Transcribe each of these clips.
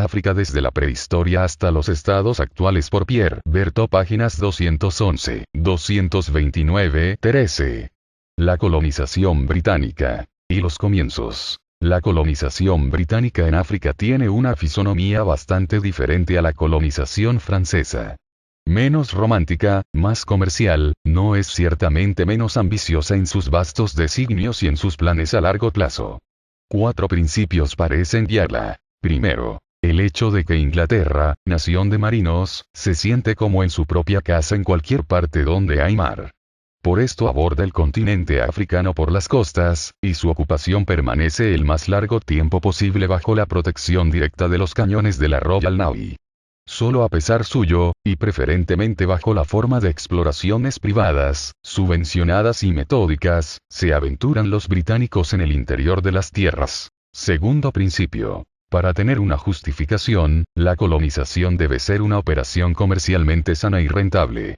África desde la prehistoria hasta los estados actuales por Pierre Berthaud, páginas 211, 229, 13. La colonización británica. Y los comienzos. La colonización británica en África tiene una fisonomía bastante diferente a la colonización francesa. Menos romántica, más comercial, no es ciertamente menos ambiciosa en sus vastos designios y en sus planes a largo plazo. 4 principios parecen guiarla. Primero, el hecho de que Inglaterra, nación de marinos, se siente como en su propia casa en cualquier parte donde hay mar. Por esto aborda el continente africano por las costas, y su ocupación permanece el más largo tiempo posible bajo la protección directa de los cañones de la Royal Navy. Solo a pesar suyo, y preferentemente bajo la forma de exploraciones privadas, subvencionadas y metódicas, se aventuran los británicos en el interior de las tierras. Segundo principio. Para tener una justificación, la colonización debe ser una operación comercialmente sana y rentable.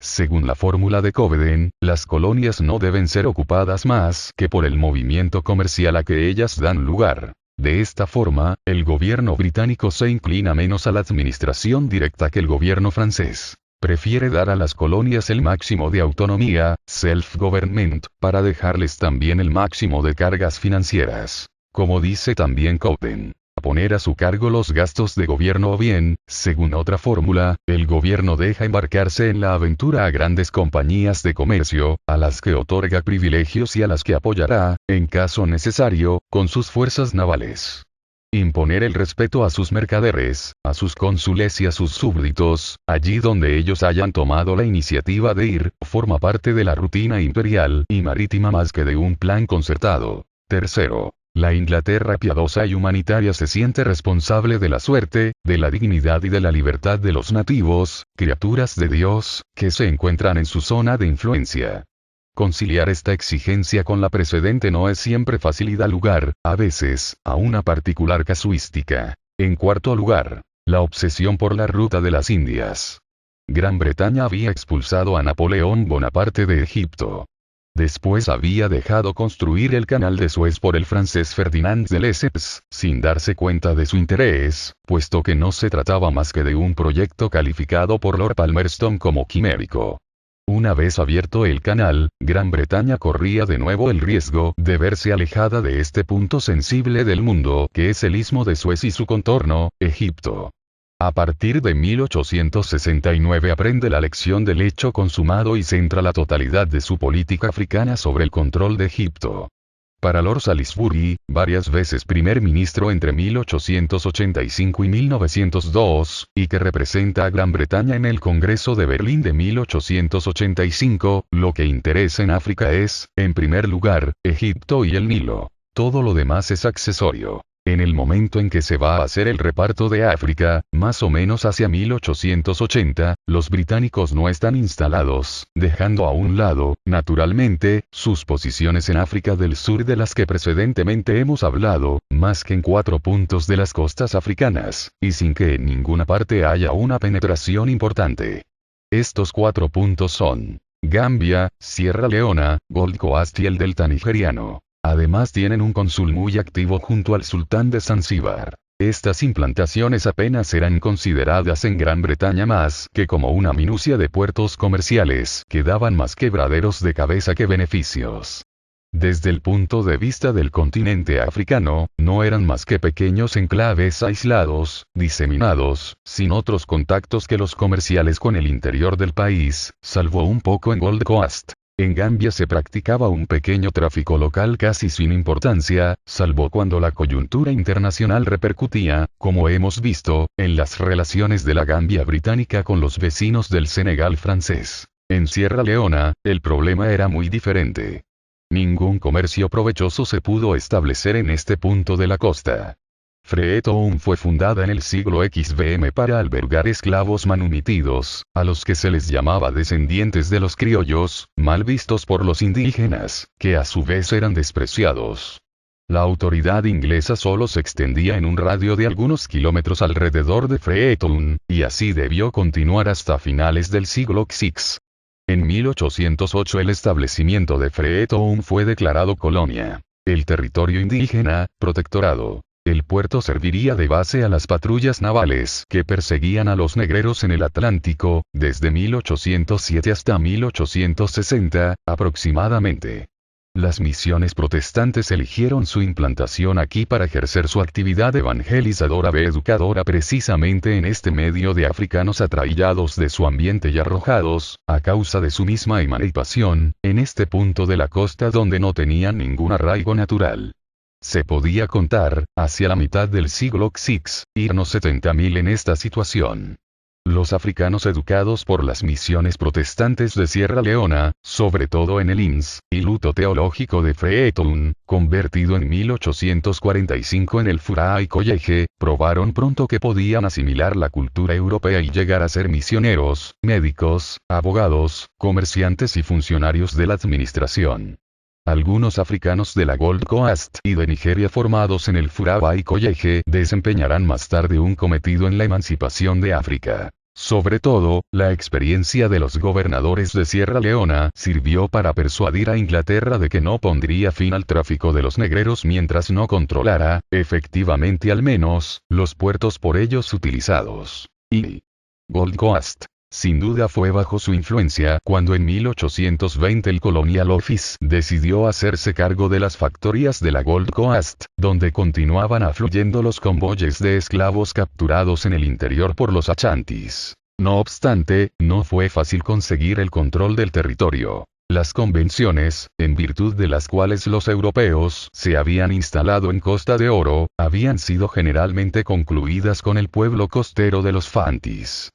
Según la fórmula de Cobden, las colonias no deben ser ocupadas más que por el movimiento comercial a que ellas dan lugar. De esta forma, el gobierno británico se inclina menos a la administración directa que el gobierno francés. Prefiere dar a las colonias el máximo de autonomía, self-government, para dejarles también el máximo de cargas financieras. Como dice también Cobden, poner a su cargo los gastos de gobierno o bien, según otra fórmula, el gobierno deja embarcarse en la aventura a grandes compañías de comercio, a las que otorga privilegios y a las que apoyará, en caso necesario, con sus fuerzas navales. Imponer el respeto a sus mercaderes, a sus cónsules y a sus súbditos, allí donde ellos hayan tomado la iniciativa de ir, forma parte de la rutina imperial y marítima más que de un plan concertado. Tercero. La Inglaterra piadosa y humanitaria se siente responsable de la suerte, de la dignidad y de la libertad de los nativos, criaturas de Dios, que se encuentran en su zona de influencia. Conciliar esta exigencia con la precedente no es siempre fácil y da lugar, a veces, a una particular casuística. En cuarto lugar, la obsesión por la ruta de las Indias. Gran Bretaña había expulsado a Napoleón Bonaparte de Egipto. Después había dejado construir el canal de Suez por el francés Ferdinand de Lesseps, sin darse cuenta de su interés, puesto que no se trataba más que de un proyecto calificado por Lord Palmerston como quimérico. Una vez abierto el canal, Gran Bretaña corría de nuevo el riesgo de verse alejada de este punto sensible del mundo, que es el istmo de Suez y su contorno, Egipto. A partir de 1869 aprende la lección del hecho consumado y centra la totalidad de su política africana sobre el control de Egipto. Para Lord Salisbury, varias veces primer ministro entre 1885 y 1902, y que representa a Gran Bretaña en el Congreso de Berlín de 1885, lo que interesa en África es, en primer lugar, Egipto y el Nilo. Todo lo demás es accesorio. En el momento en que se va a hacer el reparto de África, más o menos hacia 1880, los británicos no están instalados, dejando a un lado, naturalmente, sus posiciones en África del Sur de las que precedentemente hemos hablado, más que en 4 puntos de las costas africanas, y sin que en ninguna parte haya una penetración importante. Estos 4 puntos son Gambia, Sierra Leona, Gold Coast y el delta nigeriano. Además tienen un cónsul muy activo junto al sultán de Zanzíbar. Estas implantaciones apenas eran consideradas en Gran Bretaña más que como una minucia de puertos comerciales que daban más quebraderos de cabeza que beneficios. Desde el punto de vista del continente africano, no eran más que pequeños enclaves aislados, diseminados, sin otros contactos que los comerciales con el interior del país, salvo un poco en Gold Coast. En Gambia se practicaba un pequeño tráfico local casi sin importancia, salvo cuando la coyuntura internacional repercutía, como hemos visto, en las relaciones de la Gambia británica con los vecinos del Senegal francés. En Sierra Leona, el problema era muy diferente. Ningún comercio provechoso se pudo establecer en este punto de la costa. Freetown fue fundada en el siglo XVM para albergar esclavos manumitidos, a los que se les llamaba descendientes de los criollos, mal vistos por los indígenas, que a su vez eran despreciados. La autoridad inglesa solo se extendía en un radio de algunos kilómetros alrededor de Freetown, y así debió continuar hasta finales del siglo VI. En 1808 el establecimiento de Freetown fue declarado colonia. El territorio indígena, protectorado. El puerto serviría de base a las patrullas navales que perseguían a los negreros en el Atlántico, desde 1807 hasta 1860, aproximadamente. Las misiones protestantes eligieron su implantación aquí para ejercer su actividad evangelizadora y educadora precisamente en este medio de africanos atraillados de su ambiente y arrojados, a causa de su misma emancipación, en este punto de la costa donde no tenían ningún arraigo natural. Se podía contar, hacia la mitad del siglo VI, irnos 70.000 en esta situación. Los africanos educados por las misiones protestantes de Sierra Leona, sobre todo en el Instituto Teológico de Freetown, convertido en 1845 en el Furaay College, probaron pronto que podían asimilar la cultura europea y llegar a ser misioneros, médicos, abogados, comerciantes y funcionarios de la administración. Algunos africanos de la Gold Coast y de Nigeria formados en el Furaay College desempeñarán más tarde un cometido en la emancipación de África. Sobre todo, la experiencia de los gobernadores de Sierra Leona sirvió para persuadir a Inglaterra de que no pondría fin al tráfico de los negreros mientras no controlara, efectivamente al menos, los puertos por ellos utilizados. Y Gold Coast, sin duda fue bajo su influencia cuando en 1820 el Colonial Office decidió hacerse cargo de las factorías de la Gold Coast, donde continuaban afluyendo los convoyes de esclavos capturados en el interior por los Achantis. No obstante, no fue fácil conseguir el control del territorio. Las convenciones, en virtud de las cuales los europeos se habían instalado en Costa de Oro, habían sido generalmente concluidas con el pueblo costero de los Fantis.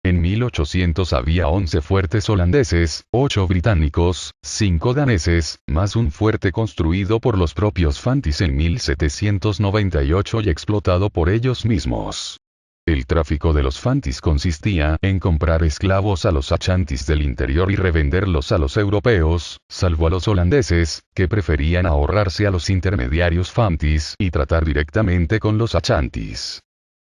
En 1800 había 11 fuertes holandeses, 8 británicos, 5 daneses, más un fuerte construido por los propios Fantis en 1798 y explotado por ellos mismos. El tráfico de los Fantis consistía en comprar esclavos a los Achantis del interior y revenderlos a los europeos, salvo a los holandeses, que preferían ahorrarse a los intermediarios Fantis y tratar directamente con los Achantis.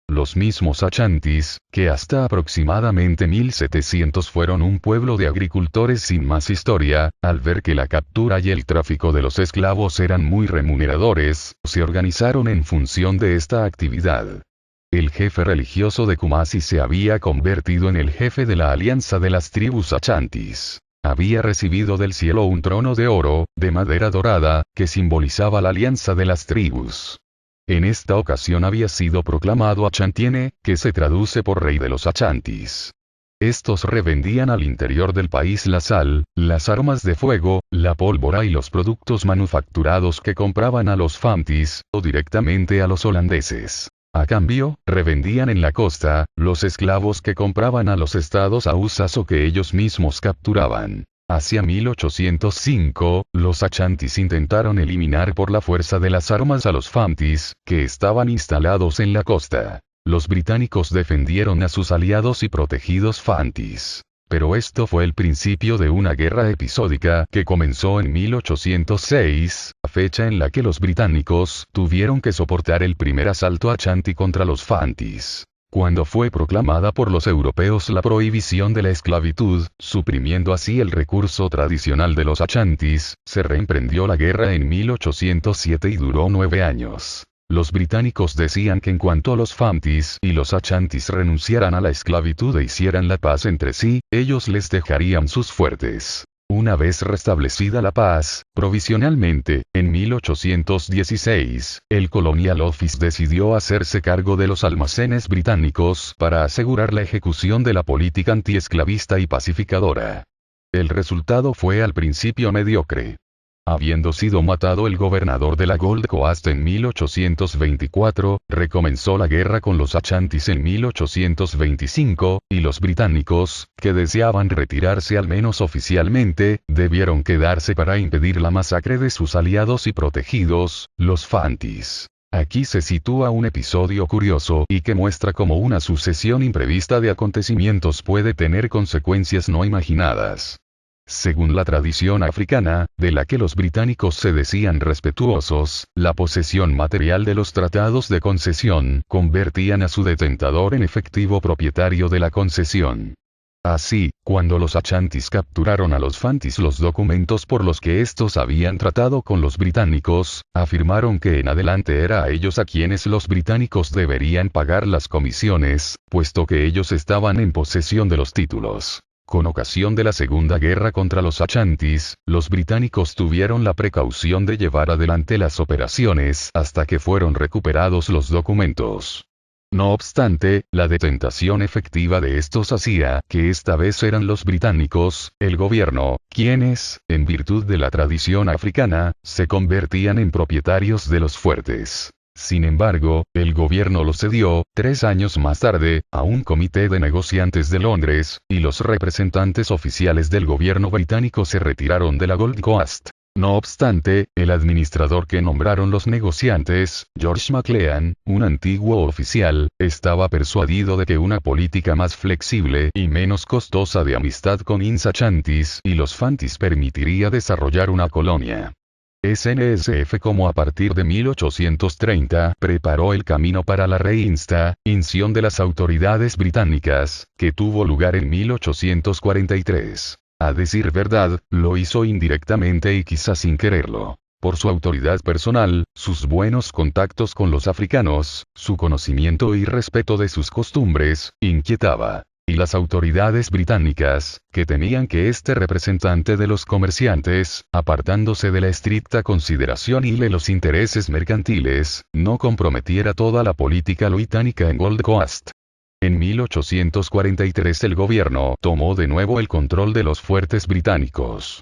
Los mismos Achantis, que hasta aproximadamente 1700 fueron un pueblo de agricultores sin más historia, al ver que la captura y el tráfico de los esclavos eran muy remuneradores, se organizaron en función de esta actividad. El jefe religioso de Kumasi se había convertido en el jefe de la alianza de las tribus Achantis. Había recibido del cielo un trono de oro, de madera dorada, que simbolizaba la alianza de las tribus. En esta ocasión había sido proclamado Achantiene, que se traduce por rey de los Achantis. Estos revendían al interior del país la sal, las armas de fuego, la pólvora y los productos manufacturados que compraban a los Fantis, o directamente a los holandeses. A cambio, revendían en la costa, los esclavos que compraban a los estados hausas o que ellos mismos capturaban. Hacia 1805, los Achantis intentaron eliminar por la fuerza de las armas a los Fantis, que estaban instalados en la costa. Los británicos defendieron a sus aliados y protegidos Fantis. Pero esto fue el principio de una guerra episódica que comenzó en 1806, fecha en la que los británicos tuvieron que soportar el primer asalto Achanti contra los Fantis. Cuando fue proclamada por los europeos la prohibición de la esclavitud, suprimiendo así el recurso tradicional de los Achantis, se reemprendió la guerra en 1807 y duró 9 años. Los británicos decían que en cuanto los Fantis y los Achantis renunciaran a la esclavitud e hicieran la paz entre sí, ellos les dejarían sus fuertes. Una vez restablecida la paz, provisionalmente, en 1816, el Colonial Office decidió hacerse cargo de los almacenes británicos para asegurar la ejecución de la política antiesclavista y pacificadora. El resultado fue al principio mediocre. Habiendo sido matado el gobernador de la Gold Coast en 1824, recomenzó la guerra con los Achantis en 1825, y los británicos, que deseaban retirarse al menos oficialmente, debieron quedarse para impedir la masacre de sus aliados y protegidos, los Fantis. Aquí se sitúa un episodio curioso y que muestra cómo una sucesión imprevista de acontecimientos puede tener consecuencias no imaginadas. Según la tradición africana, de la que los británicos se decían respetuosos, la posesión material de los tratados de concesión convertían a su detentador en efectivo propietario de la concesión. Así, cuando los achantis capturaron a los fantis, los documentos por los que estos habían tratado con los británicos, afirmaron que en adelante era a ellos a quienes los británicos deberían pagar las comisiones, puesto que ellos estaban en posesión de los títulos. Con ocasión de la Segunda Guerra contra los achantis, los británicos tuvieron la precaución de llevar adelante las operaciones hasta que fueron recuperados los documentos. No obstante, la detentación efectiva de estos hacía que esta vez eran los británicos, el gobierno, quienes, en virtud de la tradición africana, se convertían en propietarios de los fuertes. Sin embargo, el gobierno lo cedió, 3 años más tarde, a un comité de negociantes de Londres, y los representantes oficiales del gobierno británico se retiraron de la Gold Coast. No obstante, el administrador que nombraron los negociantes, George Maclean, un antiguo oficial, estaba persuadido de que una política más flexible y menos costosa de amistad con Achantis y los fantis permitiría desarrollar una colonia. SNSF, como a partir de 1830 preparó el camino para la reinstauración de las autoridades británicas, que tuvo lugar en 1843. A decir verdad, lo hizo indirectamente y quizás sin quererlo. Por su autoridad personal, sus buenos contactos con los africanos, su conocimiento y respeto de sus costumbres, inquietaba. Y las autoridades británicas, que temían que este representante de los comerciantes, apartándose de la estricta consideración y de los intereses mercantiles, no comprometiera toda la política británica en Gold Coast. En 1843 el gobierno tomó de nuevo el control de los fuertes británicos.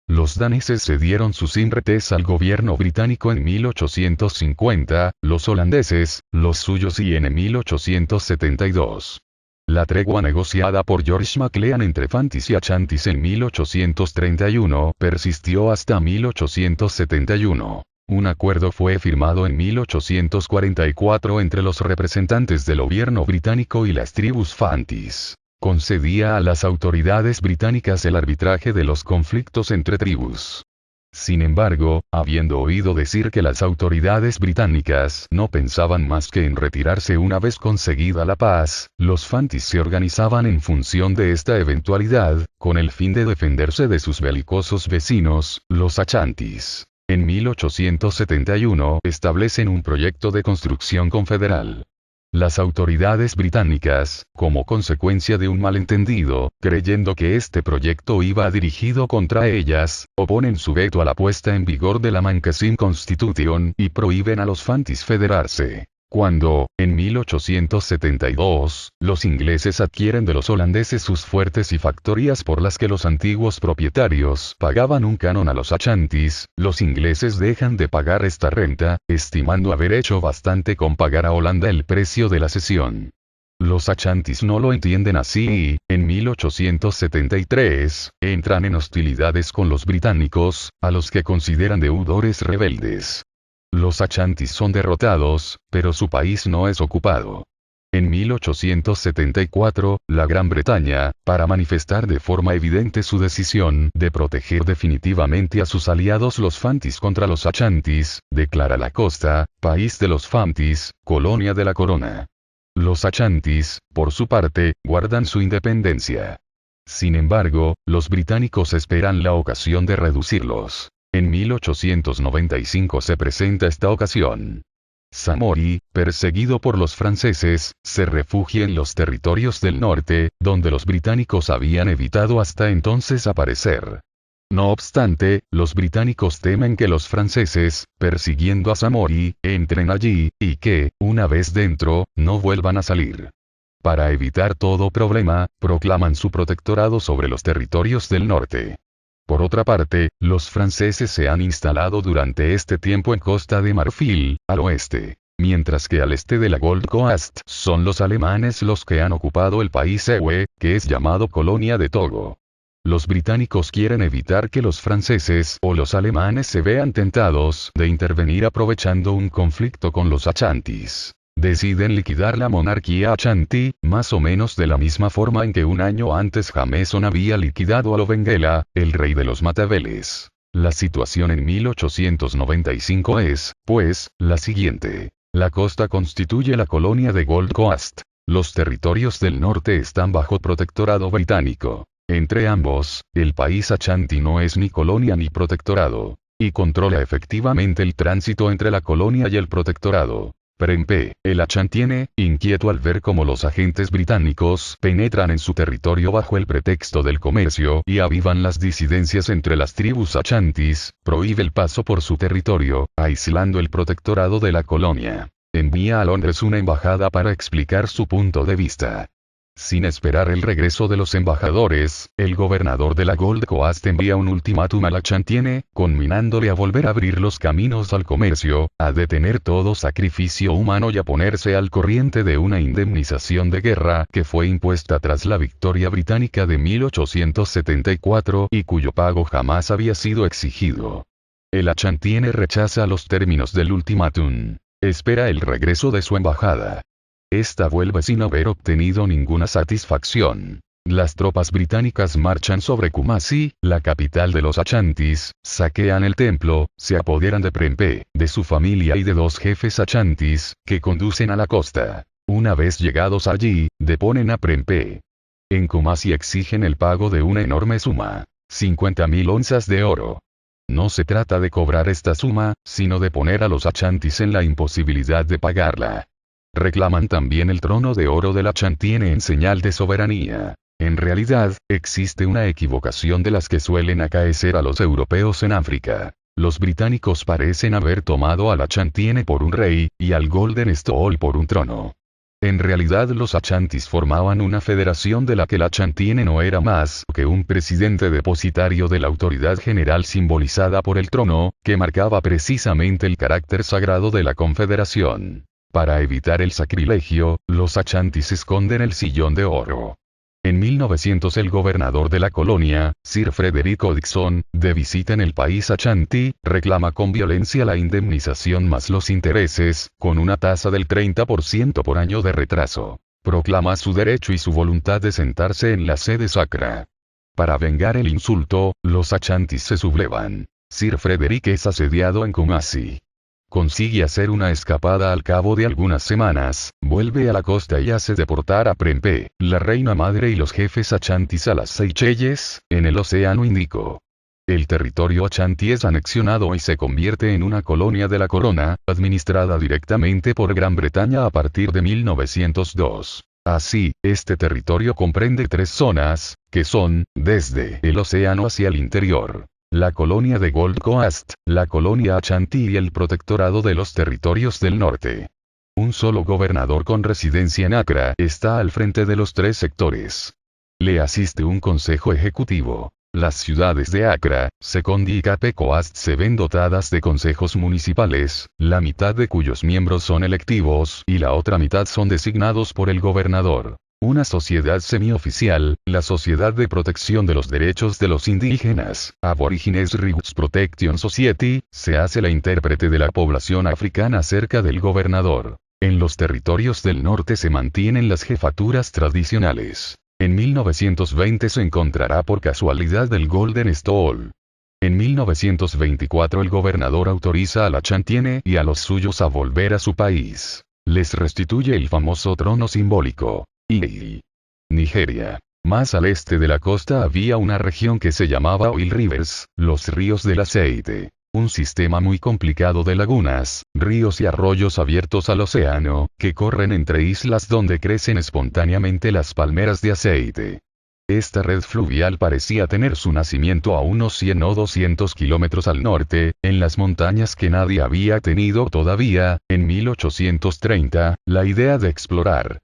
Los daneses cedieron sus Imretes al gobierno británico en 1850, los holandeses, los suyos y en 1872. La tregua negociada por George Maclean entre fantis y achantis en 1831 persistió hasta 1871. Un acuerdo fue firmado en 1844 entre los representantes del gobierno británico y las tribus fantis. Concedía a las autoridades británicas el arbitraje de los conflictos entre tribus. Sin embargo, habiendo oído decir que las autoridades británicas no pensaban más que en retirarse una vez conseguida la paz, los fantis se organizaban en función de esta eventualidad, con el fin de defenderse de sus belicosos vecinos, los achantis. En 1871 establecen un proyecto de construcción confederal. Las autoridades británicas, como consecuencia de un malentendido, creyendo que este proyecto iba dirigido contra ellas, oponen su veto a la puesta en vigor de la Mancassin Constitution y prohíben a los fantis federarse. Cuando, en 1872, los ingleses adquieren de los holandeses sus fuertes y factorías por las que los antiguos propietarios pagaban un canon a los achantis, los ingleses dejan de pagar esta renta, estimando haber hecho bastante con pagar a Holanda el precio de la cesión. Los achantis no lo entienden así y, en 1873, entran en hostilidades con los británicos, a los que consideran deudores rebeldes. Los achantis son derrotados, pero su país no es ocupado. En 1874, la Gran Bretaña, para manifestar de forma evidente su decisión de proteger definitivamente a sus aliados los fantis contra los achantis, declara la costa, país de los fantis, colonia de la corona. Los achantis, por su parte, guardan su independencia. Sin embargo, los británicos esperan la ocasión de reducirlos. En 1895 se presenta esta ocasión. Samori, perseguido por los franceses, se refugia en los territorios del norte, donde los británicos habían evitado hasta entonces aparecer. No obstante, los británicos temen que los franceses, persiguiendo a Samori, entren allí, y que, una vez dentro, no vuelvan a salir. Para evitar todo problema, proclaman su protectorado sobre los territorios del norte. Por otra parte, los franceses se han instalado durante este tiempo en Costa de Marfil, al oeste, mientras que al este de la Gold Coast son los alemanes los que han ocupado el país Ewe, que es llamado Colonia de Togo. Los británicos quieren evitar que los franceses o los alemanes se vean tentados de intervenir aprovechando un conflicto con los achantis. Deciden liquidar la monarquía achanti, más o menos de la misma forma en que un año antes Jameson había liquidado a Lobengula, el rey de los Matabeles. La situación en 1895 es, pues, la siguiente. La costa constituye la colonia de Gold Coast. Los territorios del norte están bajo protectorado británico. Entre ambos, el país Ashanti no es ni colonia ni protectorado, y controla efectivamente el tránsito entre la colonia y el protectorado. Prempeh, el Ashantiene, inquieto al ver cómo los agentes británicos penetran en su territorio bajo el pretexto del comercio y avivan las disidencias entre las tribus Ashantis, prohíbe el paso por su territorio, aislando el protectorado de la colonia. Envía a Londres una embajada para explicar su punto de vista. Sin esperar el regreso de los embajadores, el gobernador de la Gold Coast envía un ultimátum al Ashantiene, conminándole a volver a abrir los caminos al comercio, a detener todo sacrificio humano y a ponerse al corriente de una indemnización de guerra que fue impuesta tras la victoria británica de 1874 y cuyo pago jamás había sido exigido. El Ashantiene rechaza los términos del ultimátum. Espera el regreso de su embajada. Esta vuelve sin haber obtenido ninguna satisfacción. Las tropas británicas marchan sobre Kumasi, la capital de los Ashantis, saquean el templo, se apoderan de Prempeh, de su familia y de 2 jefes Ashantis, que conducen a la costa. Una vez llegados allí, deponen a Prempeh. En Kumasi exigen el pago de una enorme suma, 50.000 onzas de oro. No se trata de cobrar esta suma, sino de poner a los Ashantis en la imposibilidad de pagarla. Reclaman también el trono de oro del Ashantiene en señal de soberanía. En realidad, existe una equivocación de las que suelen acaecer a los europeos en África. Los británicos parecen haber tomado al Ashantiene por un rey, y al Golden Stool por un trono. En realidad los Ashantis formaban una federación de la que el Ashantiene no era más que un presidente depositario de la autoridad general simbolizada por el trono, que marcaba precisamente el carácter sagrado de la confederación. Para evitar el sacrilegio, los Ashantis esconden el sillón de oro. En 1900 el gobernador de la colonia, Sir Frederick Dixon, de visita en el país Ashanti, reclama con violencia la indemnización más los intereses, con una tasa del 30% por año de retraso. Proclama su derecho y su voluntad de sentarse en la sede sacra. Para vengar el insulto, los Ashantis se sublevan. Sir Frederick es asediado en Kumasi. Consigue hacer una escapada al cabo de algunas semanas, vuelve a la costa y hace deportar a Prempeh, la reina madre y los jefes Ashantis a las Seychelles, en el Océano Índico. El territorio Ashanti es anexionado y se convierte en una colonia de la corona, administrada directamente por Gran Bretaña a partir de 1902. Así, este territorio comprende 3 zonas, que son, desde el océano hacia el interior, la colonia de Gold Coast, la colonia Ashanti y el protectorado de los territorios del norte. Un solo gobernador con residencia en Accra está al frente de los 3 sectores. Le asiste un consejo ejecutivo. Las ciudades de Accra, Sekondi y Cape Coast se ven dotadas de consejos municipales, la mitad de cuyos miembros son electivos y la otra mitad son designados por el gobernador. Una sociedad semioficial, la Sociedad de Protección de los Derechos de los Indígenas, Aborigines Rights Protection Society, se hace la intérprete de la población africana cerca del gobernador. En los territorios del norte se mantienen las jefaturas tradicionales. En 1920 se encontrará por casualidad el Golden Stool. En 1924 el gobernador autoriza al Ashantiene y a los suyos a volver a su país. Les restituye el famoso trono simbólico. Nigeria. Más al este de la costa había una región que se llamaba Oil Rivers, los ríos del aceite. Un sistema muy complicado de lagunas, ríos y arroyos abiertos al océano, que corren entre islas donde crecen espontáneamente las palmeras de aceite. Esta red fluvial parecía tener su nacimiento a unos 100 o 200 kilómetros al norte, en las montañas que nadie había tenido todavía, en 1830, la idea de explorar.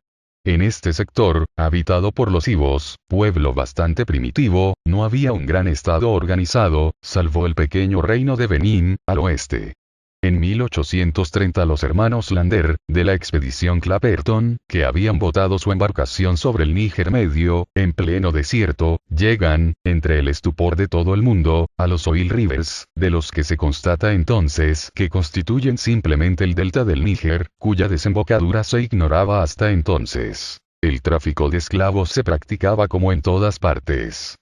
En este sector, habitado por los Ibos, pueblo bastante primitivo, no había un gran estado organizado, salvo el pequeño reino de Benín, al oeste. En 1830 los hermanos Lander, de la expedición Clapperton, que habían botado su embarcación sobre el Níger Medio, en pleno desierto, llegan, entre el estupor de todo el mundo, a los Oil Rivers, de los que se constata entonces que constituyen simplemente el delta del Níger, cuya desembocadura se ignoraba hasta entonces. El tráfico de esclavos se practicaba como en todas partes.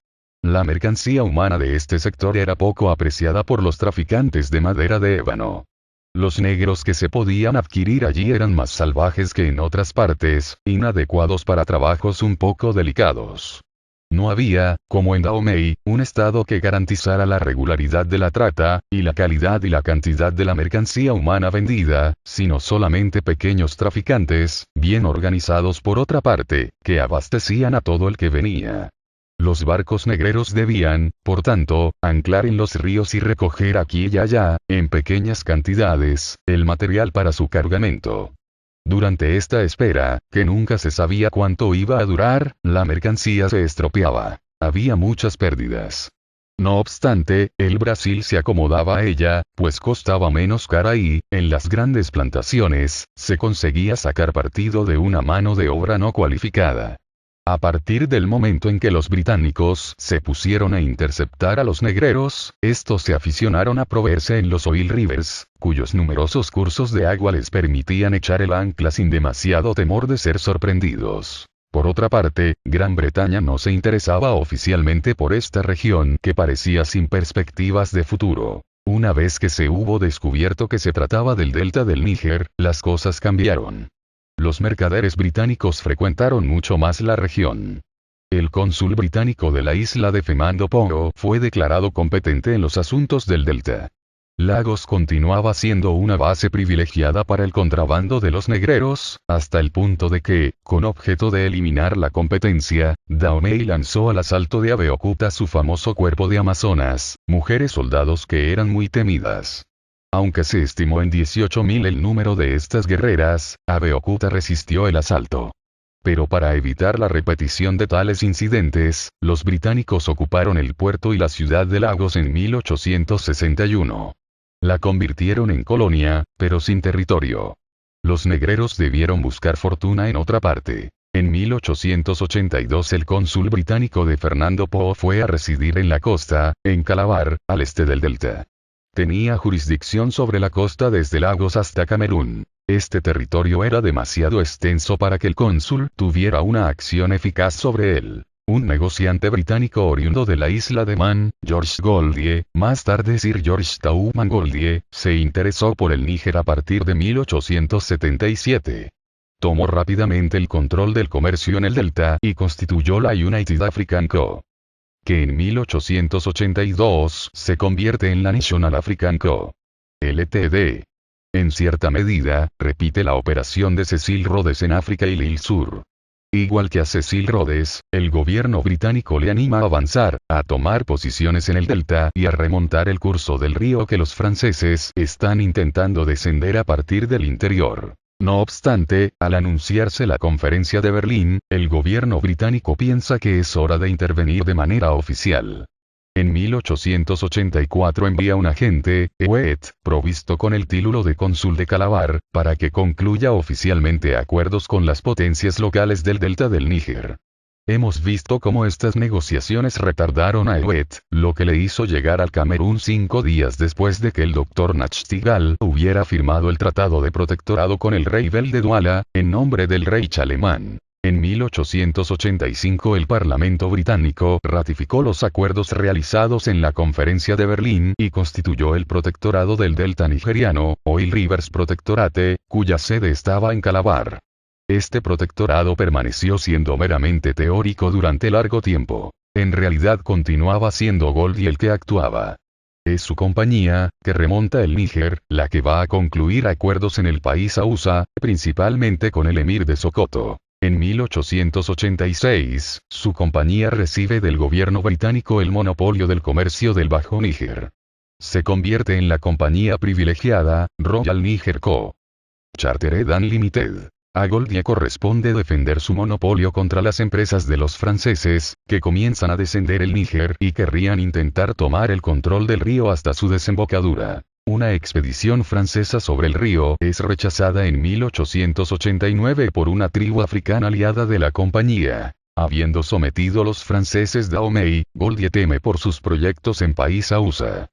La mercancía humana de este sector era poco apreciada por los traficantes de madera de ébano. Los negros que se podían adquirir allí eran más salvajes que en otras partes, inadecuados para trabajos un poco delicados. No había, como en Dahomey, un estado que garantizara la regularidad de la trata, y la calidad y la cantidad de la mercancía humana vendida, sino solamente pequeños traficantes, bien organizados por otra parte, que abastecían a todo el que venía. Los barcos negreros debían, por tanto, anclar en los ríos y recoger aquí y allá, en pequeñas cantidades, el material para su cargamento. Durante esta espera, que nunca se sabía cuánto iba a durar, la mercancía se estropeaba. Había muchas pérdidas. No obstante, el Brasil se acomodaba a ella, pues costaba menos cara y, en las grandes plantaciones, se conseguía sacar partido de una mano de obra no cualificada. A partir del momento en que los británicos se pusieron a interceptar a los negreros, estos se aficionaron a proveerse en los oil rivers, cuyos numerosos cursos de agua les permitían echar el ancla sin demasiado temor de ser sorprendidos. Por otra parte, Gran Bretaña no se interesaba oficialmente por esta región que parecía sin perspectivas de futuro. Una vez que se hubo descubierto que se trataba del delta del Níger, las cosas cambiaron. Los mercaderes británicos frecuentaron mucho más la región. El cónsul británico de la isla de Fernando Po fue declarado competente en los asuntos del delta. Lagos continuaba siendo una base privilegiada para el contrabando de los negreros, hasta el punto de que, con objeto de eliminar la competencia, Dahomey lanzó al asalto de Abeokuta su famoso cuerpo de amazonas, mujeres soldados que eran muy temidas. Aunque se estimó en 18.000 el número de estas guerreras, Abeokuta resistió el asalto. Pero para evitar la repetición de tales incidentes, los británicos ocuparon el puerto y la ciudad de Lagos en 1861. La convirtieron en colonia, pero sin territorio. Los negreros debieron buscar fortuna en otra parte. En 1882 el cónsul británico de Fernando Po fue a residir en la costa, en Calabar, al este del delta. Tenía jurisdicción sobre la costa desde Lagos hasta Camerún. Este territorio era demasiado extenso para que el cónsul tuviera una acción eficaz sobre él. Un negociante británico oriundo de la isla de Man, George Goldie, más tarde Sir George Tauman Goldie, se interesó por el Níger a partir de 1877. Tomó rápidamente el control del comercio en el delta y constituyó la United African Co., que en 1882 se convierte en la National African Co., Ltd. En cierta medida, repite la operación de Cecil Rhodes en África y Lille Sur. Igual que a Cecil Rhodes, el gobierno británico le anima a avanzar, a tomar posiciones en el delta y a remontar el curso del río que los franceses están intentando descender a partir del interior. No obstante, al anunciarse la conferencia de Berlín, el gobierno británico piensa que es hora de intervenir de manera oficial. En 1884 envía un agente, Ewet, provisto con el título de cónsul de Calabar, para que concluya oficialmente acuerdos con las potencias locales del delta del Níger. Hemos visto cómo estas negociaciones retardaron a Ewet, lo que le hizo llegar al Camerún 5 días después de que el Dr. Nachtigal hubiera firmado el tratado de protectorado con el rey Bel de Douala, en nombre del rey Chalemán. En 1885 el Parlamento británico ratificó los acuerdos realizados en la Conferencia de Berlín y constituyó el Protectorado del Delta Nigeriano, Oil Rivers Protectorate, cuya sede estaba en Calabar. Este protectorado permaneció siendo meramente teórico durante largo tiempo. En realidad continuaba siendo Goldie el que actuaba. Es su compañía, que remonta el Níger, la que va a concluir acuerdos en el país Hausa, principalmente con el emir de Sokoto. En 1886, su compañía recibe del gobierno británico el monopolio del comercio del Bajo Níger. Se convierte en la compañía privilegiada, Royal Niger Co. Chartered Unlimited. A Goldie corresponde defender su monopolio contra las empresas de los franceses, que comienzan a descender el Níger y querrían intentar tomar el control del río hasta su desembocadura. Una expedición francesa sobre el río es rechazada en 1889 por una tribu africana aliada de la compañía. Habiendo sometido los franceses Dahomey, Goldie teme por sus proyectos en país Hausa.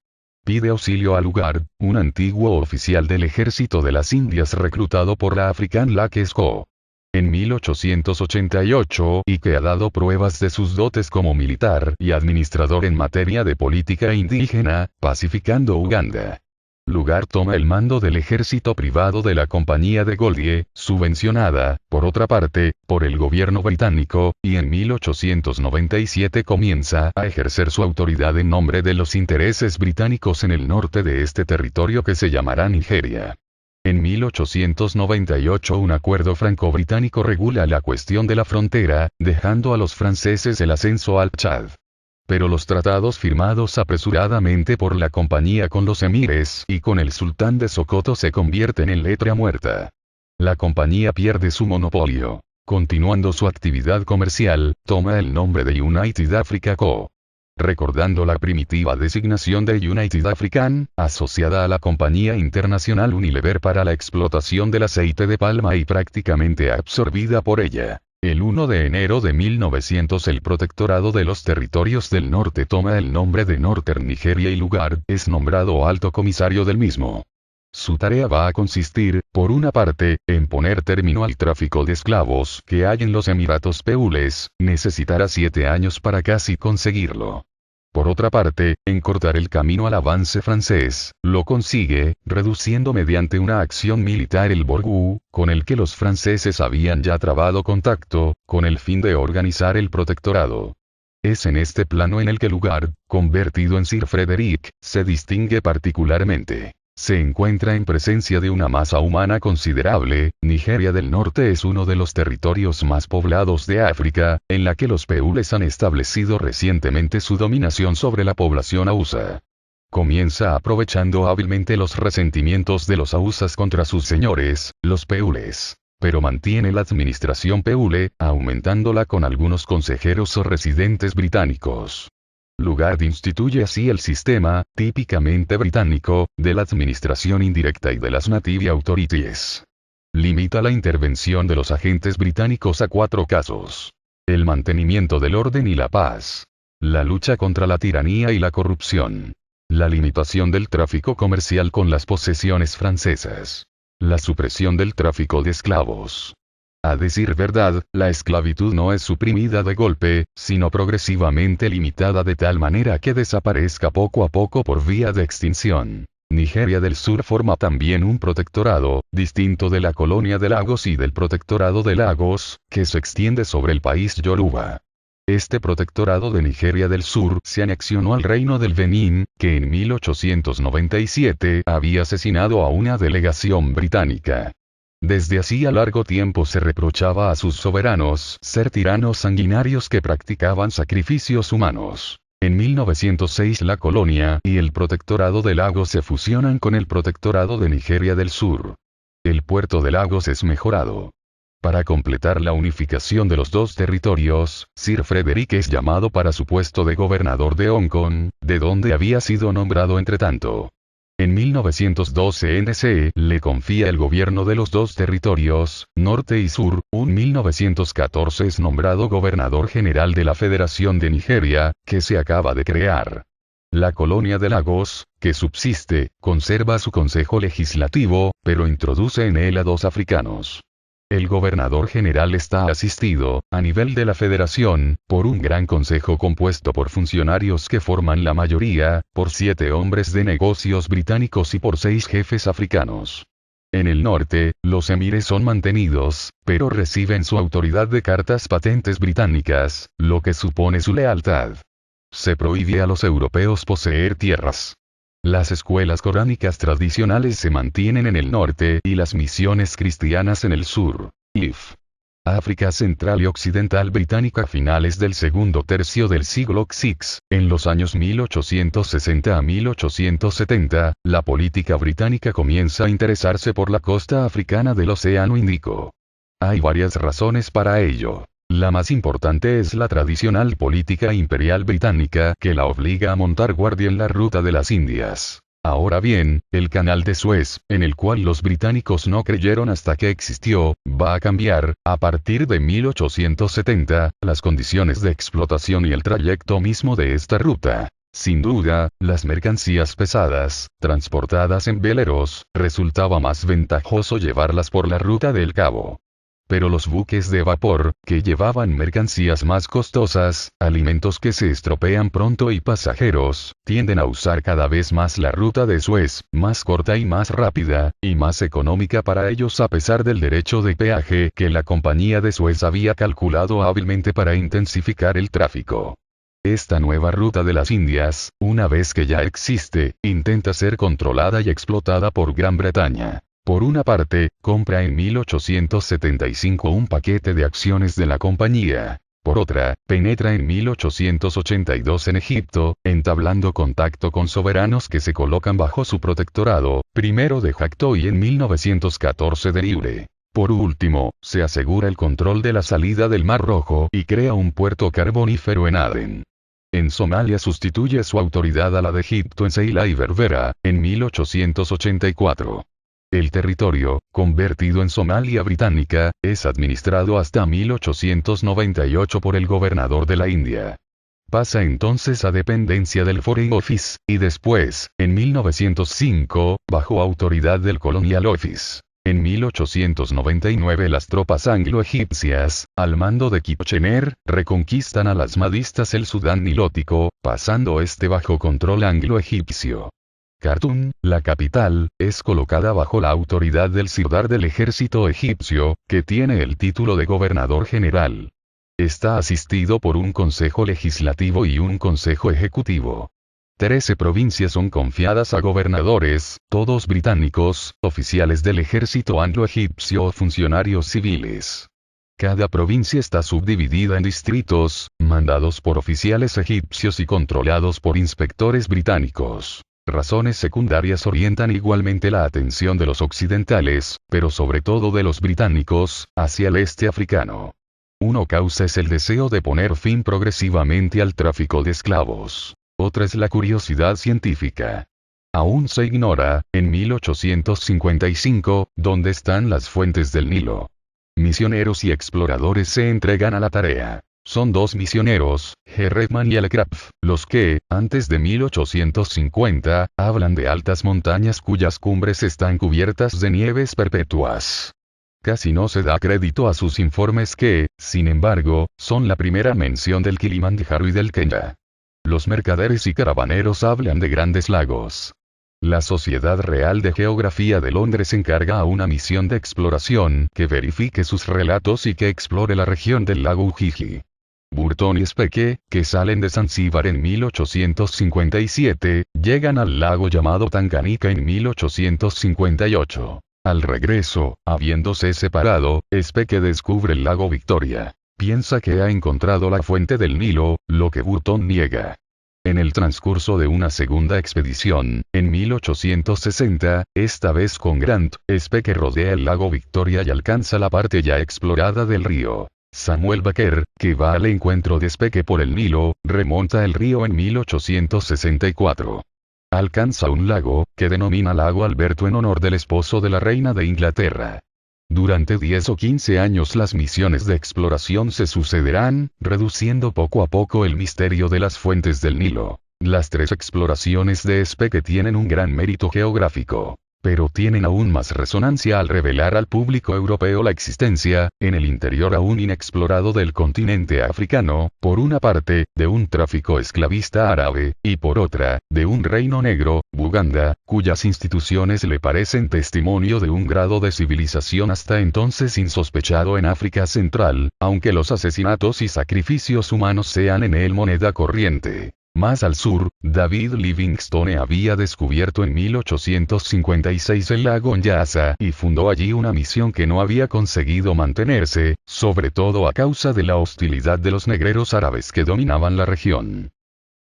Pide auxilio a Lugard, un antiguo oficial del ejército de las Indias reclutado por la African Lakes Co. En 1888 y que ha dado pruebas de sus dotes como militar y administrador en materia de política indígena, pacificando Uganda. Lugar toma el mando del ejército privado de la Compañía de Gaulier, subvencionada, por otra parte, por el gobierno británico, y en 1897 comienza a ejercer su autoridad en nombre de los intereses británicos en el norte de este territorio que se llamará Nigeria. En 1898 un acuerdo franco-británico regula la cuestión de la frontera, dejando a los franceses el ascenso al Chad. Pero los tratados firmados apresuradamente por la compañía con los emires y con el sultán de Sokoto se convierten en letra muerta. La compañía pierde su monopolio. Continuando su actividad comercial, toma el nombre de United Africa Co. Recordando la primitiva designación de United African, asociada a la compañía internacional Unilever para la explotación del aceite de palma y prácticamente absorbida por ella. El 1 de enero de 1900 el Protectorado de los Territorios del Norte toma el nombre de Northern Nigeria y Lugar es nombrado Alto Comisario del mismo. Su tarea va a consistir, por una parte, en poner término al tráfico de esclavos que hay en los Emiratos Peules, necesitará 7 años para casi conseguirlo. Por otra parte, en cortar el camino al avance francés, lo consigue, reduciendo mediante una acción militar el Borgu, con el que los franceses habían ya trabado contacto, con el fin de organizar el protectorado. Es en este plano en el que Lugar, convertido en Sir Frederick, se distingue particularmente. Se encuentra en presencia de una masa humana considerable. Nigeria del Norte es uno de los territorios más poblados de África, en la que los peules han establecido recientemente su dominación sobre la población hausa. Comienza aprovechando hábilmente los resentimientos de los hausas contra sus señores, los peules. Pero mantiene la administración peule, aumentándola con algunos consejeros o residentes británicos. Lugar instituye así el sistema, típicamente británico, de la administración indirecta y de las Native Authorities. Limita la intervención de los agentes británicos a 4 casos. El mantenimiento del orden y la paz. La lucha contra la tiranía y la corrupción. La limitación del tráfico comercial con las posesiones francesas. La supresión del tráfico de esclavos. A decir verdad, la esclavitud no es suprimida de golpe, sino progresivamente limitada de tal manera que desaparezca poco a poco por vía de extinción. Nigeria del Sur forma también un protectorado, distinto de la colonia de Lagos y del protectorado de Lagos, que se extiende sobre el país Yoruba. Este protectorado de Nigeria del Sur se anexionó al reino del Benín, que en 1897 había asesinado a una delegación británica. Desde hacía largo tiempo se reprochaba a sus soberanos ser tiranos sanguinarios que practicaban sacrificios humanos. En 1906 la colonia y el protectorado de Lagos se fusionan con el protectorado de Nigeria del Sur. El puerto de Lagos es mejorado. Para completar la unificación de los dos territorios, Sir Frederick es llamado para su puesto de gobernador de Hong Kong, de donde había sido nombrado entretanto. En 1912 NC le confía el gobierno de los dos territorios, norte y sur. En 1914 es nombrado gobernador general de la Federación de Nigeria, que se acaba de crear. La colonia de Lagos, que subsiste, conserva su consejo legislativo, pero introduce en él a 2 africanos. El gobernador general está asistido, a nivel de la federación, por un gran consejo compuesto por funcionarios que forman la mayoría, por 7 hombres de negocios británicos y por 6 jefes africanos. En el norte, los emires son mantenidos, pero reciben su autoridad de cartas patentes británicas, lo que supone su lealtad. Se prohíbe a los europeos poseer tierras. Las escuelas coránicas tradicionales se mantienen en el norte y las misiones cristianas en el sur. If. África Central y Occidental Británica a finales del segundo tercio del siglo VI, en los años 1860 a 1870, la política británica comienza a interesarse por la costa africana del Océano Índico. Hay varias razones para ello. La más importante es la tradicional política imperial británica que la obliga a montar guardia en la ruta de las Indias. Ahora bien, el canal de Suez, en el cual los británicos no creyeron hasta que existió, va a cambiar, a partir de 1870, las condiciones de explotación y el trayecto mismo de esta ruta. Sin duda, las mercancías pesadas, transportadas en veleros, resultaba más ventajoso llevarlas por la ruta del Cabo. Pero los buques de vapor, que llevaban mercancías más costosas, alimentos que se estropean pronto y pasajeros, tienden a usar cada vez más la ruta de Suez, más corta y más rápida, y más económica para ellos a pesar del derecho de peaje que la compañía de Suez había calculado hábilmente para intensificar el tráfico. Esta nueva ruta de las Indias, una vez que ya existe, intenta ser controlada y explotada por Gran Bretaña. Por una parte, compra en 1875 un paquete de acciones de la compañía. Por otra, penetra en 1882 en Egipto, entablando contacto con soberanos que se colocan bajo su protectorado, primero de facto y en 1914 de libre. Por último, se asegura el control de la salida del Mar Rojo y crea un puerto carbonífero en Adén. En Somalia sustituye su autoridad a la de Egipto en Ceilá y Berbera, en 1884. El territorio, convertido en Somalia británica, es administrado hasta 1898 por el gobernador de la India. Pasa entonces a dependencia del Foreign Office, y después, en 1905, bajo autoridad del Colonial Office. En 1899 las tropas anglo-egipcias, al mando de Kitchener, reconquistan a las mahdistas el Sudán nilótico, pasando este bajo control anglo-egipcio. Khartoum, la capital, es colocada bajo la autoridad del Sirdar del ejército egipcio, que tiene el título de gobernador general. Está asistido por un consejo legislativo y un consejo ejecutivo. 13 provincias son confiadas a gobernadores, todos británicos, oficiales del ejército anglo-egipcio o funcionarios civiles. Cada provincia está subdividida en distritos, mandados por oficiales egipcios y controlados por inspectores británicos. Razones secundarias orientan igualmente la atención de los occidentales, pero sobre todo de los británicos, hacia el este africano. Una causa es el deseo de poner fin progresivamente al tráfico de esclavos. Otra es la curiosidad científica. Aún se ignora, en 1855, dónde están las fuentes del Nilo. Misioneros y exploradores se entregan a la tarea. Son dos misioneros, Redman y Elcraft, los que, antes de 1850, hablan de altas montañas cuyas cumbres están cubiertas de nieves perpetuas. Casi no se da crédito a sus informes que, sin embargo, son la primera mención del Kilimanjaro y del Kenya. Los mercaderes y caravaneros hablan de grandes lagos. La Sociedad Real de Geografía de Londres encarga a una misión de exploración que verifique sus relatos y que explore la región del lago Ujiji. Burton y Speke, que salen de Zanzíbar en 1857, llegan al lago llamado Tanganica en 1858. Al regreso, habiéndose separado, Speke descubre el lago Victoria. Piensa que ha encontrado la fuente del Nilo, lo que Burton niega. En el transcurso de una segunda expedición, en 1860, esta vez con Grant, Speke rodea el lago Victoria y alcanza la parte ya explorada del río. Samuel Baker, que va al encuentro de Speke por el Nilo, remonta el río en 1864. Alcanza un lago, que denomina Lago Alberto en honor del esposo de la reina de Inglaterra. Durante 10 o 15 años las misiones de exploración se sucederán, reduciendo poco a poco el misterio de las fuentes del Nilo. Las 3 exploraciones de Speke tienen un gran mérito geográfico, pero tienen aún más resonancia al revelar al público europeo la existencia, en el interior aún inexplorado del continente africano, por una parte, de un tráfico esclavista árabe, y por otra, de un reino negro, Buganda, cuyas instituciones le parecen testimonio de un grado de civilización hasta entonces insospechado en África Central, aunque los asesinatos y sacrificios humanos sean en él moneda corriente. Más al sur, David Livingstone había descubierto en 1856 el lago Nyassa y fundó allí una misión que no había conseguido mantenerse, sobre todo a causa de la hostilidad de los negreros árabes que dominaban la región.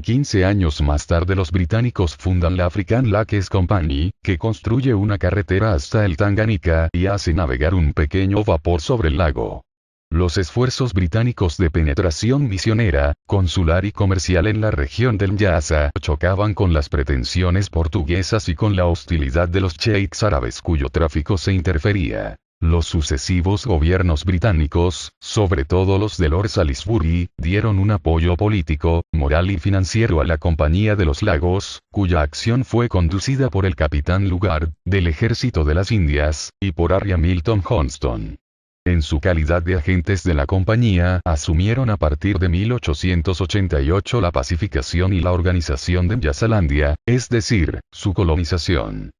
15 años más tarde los británicos fundan la African Lakes Company, que construye una carretera hasta el Tanganica y hace navegar un pequeño vapor sobre el lago. Los esfuerzos británicos de penetración misionera, consular y comercial en la región del Nyassa chocaban con las pretensiones portuguesas y con la hostilidad de los sheiks árabes cuyo tráfico se interfería. Los sucesivos gobiernos británicos, sobre todo los de Lord Salisbury, dieron un apoyo político, moral y financiero a la Compañía de los Lagos, cuya acción fue conducida por el capitán Lugard, del Ejército de las Indias, y por Harry Hamilton Johnston. En su calidad de agentes de la compañía, asumieron a partir de 1888 la pacificación y la organización de Nyasalandia, es decir, su colonización.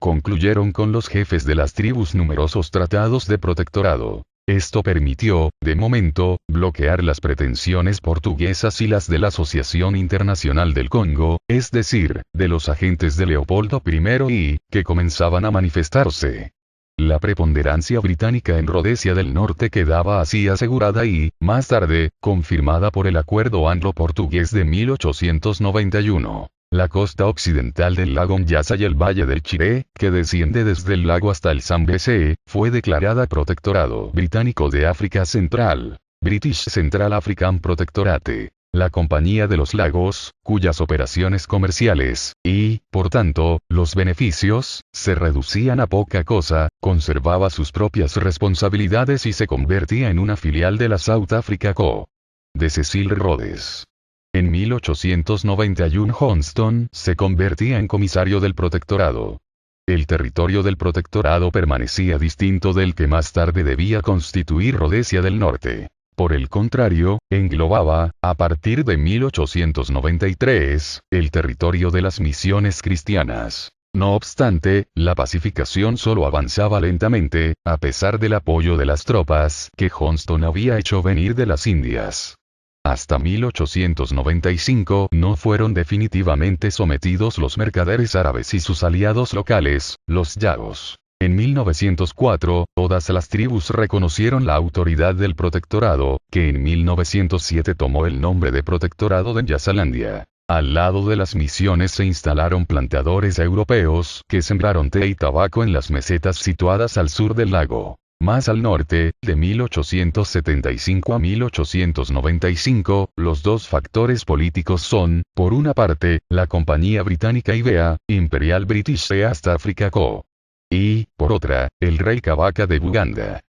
Concluyeron con los jefes de las tribus numerosos tratados de protectorado. Esto permitió, de momento, bloquear las pretensiones portuguesas y las de la Asociación Internacional del Congo, es decir, de los agentes de Leopoldo I y, que comenzaban a manifestarse. La preponderancia británica en Rodesia del Norte quedaba así asegurada y, más tarde, confirmada por el Acuerdo Anglo-Portugués de 1891. La costa occidental del lago Nyasa y el valle del Chiré, que desciende desde el lago hasta el Zambeze, fue declarada Protectorado Británico de África Central, British Central African Protectorate. La Compañía de los Lagos, cuyas operaciones comerciales, y, por tanto, los beneficios, se reducían a poca cosa, conservaba sus propias responsabilidades y se convertía en una filial de la South Africa Co. de Cecil Rhodes. En 1891 Johnston se convertía en comisario del protectorado. El territorio del protectorado permanecía distinto del que más tarde debía constituir Rodesia del Norte. Por el contrario, englobaba, a partir de 1893, el territorio de las misiones cristianas. No obstante, la pacificación solo avanzaba lentamente, a pesar del apoyo de las tropas que Johnston había hecho venir de las Indias. Hasta 1895 no fueron definitivamente sometidos los mercaderes árabes y sus aliados locales, los yagos. En 1904, todas las tribus reconocieron la autoridad del protectorado, que en 1907 tomó el nombre de Protectorado de Nyasalandia. Al lado de las misiones se instalaron planteadores europeos que sembraron té y tabaco en las mesetas situadas al sur del lago. Más al norte, de 1875 a 1895, los dos factores políticos son, por una parte, la Compañía Británica IBEA, Imperial British East Africa Co. y, por otra, el rey Kabaka de Buganda.